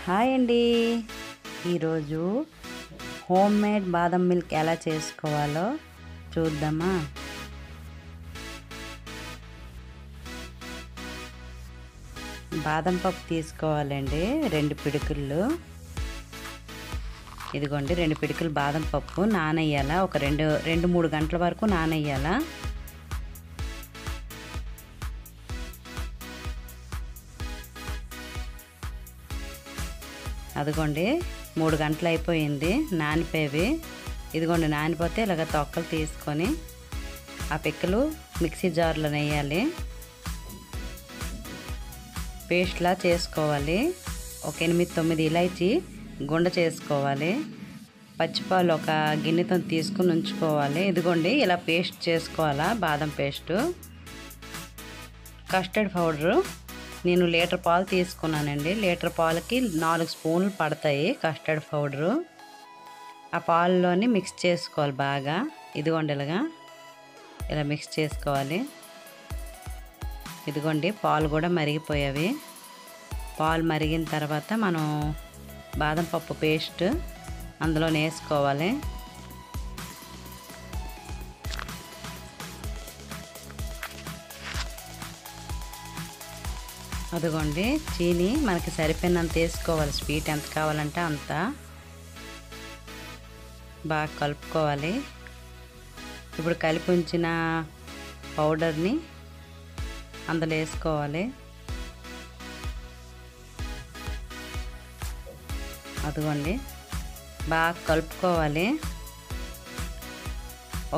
Hi అండి. ఈరోజు home made బాదం మిల్క్ ఎలా చేసుకోవాలో చూద్దామా. బాదం పప్పు తీసుకోవాలండి, 2 పిడుకులు. ఇదిగోండి 2 పిడుకులు బాదం పప్పు నానయ్యాల, ఒక 2-3 గంటల వరకు నానయ్యాల. అదిగోండి 3 గంటలు అయిపోయింది నానిపోయేవి. ఇదిగోండి నానిపోతే ఇలాగ తొక్కలు తీసుకొని ఆ పిక్కలు మిక్సీ జార్లో వేయాలి, పేస్ట్లా చేసుకోవాలి. ఒక 8-9 ఇలాచి గుండ చేసుకోవాలి. పచ్చిపాలు ఒక గిన్నెతో తీసుకుని ఉంచుకోవాలి. ఇదిగోండి ఇలా పేస్ట్ చేసుకోవాలా, బాదం పేస్టు. కస్టర్డ్ పౌడరు నేను లీటర్ పాలు తీసుకున్నానండి. లీటర్ పాలకి 4 స్పూన్లు పడతాయి కస్టర్డ్ పౌడరు. ఆ పాలలోని మిక్స్ చేసుకోవాలి బాగా. ఇదిగోండి ఇలా మిక్స్ చేసుకోవాలి. ఇదిగోండి పాలు కూడా మరిగిపోయావి. పాలు మరిగిన తర్వాత మనం బాదం పప్పు పేస్ట్ అందులో వేసుకోవాలి. అదిగోండి చీని మనకి సరిపోయినంత వేసుకోవాలి. స్వీట్ ఎంత కావాలంటే అంత బాగా కలుపుకోవాలి. ఇప్పుడు కలిపి ఉంచిన పౌడర్ని అందులో వేసుకోవాలి. అదిగోండి బాగా కలుపుకోవాలి.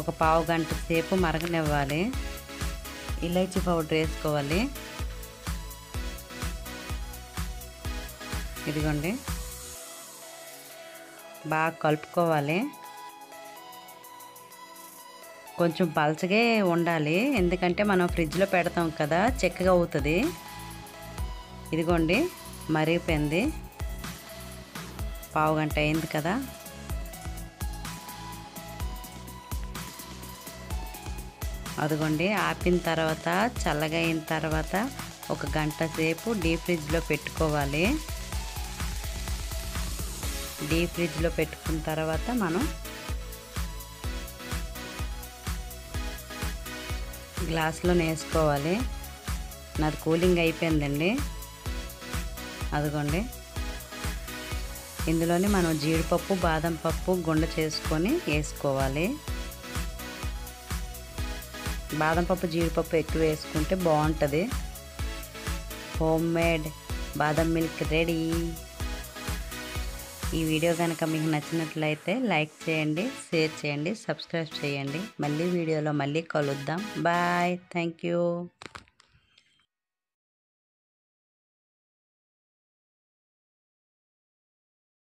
ఒక పావు గంట సేపు మరగనివ్వాలి. ఇలాచీ పౌడర్ వేసుకోవాలి. ఇదిగోండి బాగా కలుపుకోవాలి. కొంచెం పలచగే ఉండాలి, ఎందుకంటే మనం ఫ్రిడ్జ్లో పెడతాం కదా, చిక్కగా అవుతుంది. ఇదిగోండి మరిగిపోయింది, పావు గంట అయింది కదా. అదిగోండి ఆపిన తర్వాత చల్లగా అయిన తర్వాత ఒక గంట సేపు డీప్ ఫ్రిడ్జ్లో పెట్టుకోవాలి. డీప్ ఫ్రిడ్జ్లో పెట్టుకున్న తర్వాత మనం గ్లాస్లో వేసుకోవాలి. నాది కూలింగ్ అయిపోయిందండి. అదిగోండి ఇందులోనే మనం జీడిపప్పు బాదం పప్పు గుండ చేసుకొని వేసుకోవాలి. బాదం పప్పు జీడిపప్పు ఎక్కువ వేసుకుంటే బాగుంటుంది. హోమ్ మేడ్ బాదం మిల్క్ రెడీ. ఈ వీడియో కనుక మీకు నచ్చినట్లయితే లైక్ చేయండి, షేర్ చేయండి, సబ్స్క్రైబ్ చేయండి. మళ్ళీ వీడియోలో మళ్ళీ కలుద్దాం. Bye, thank you.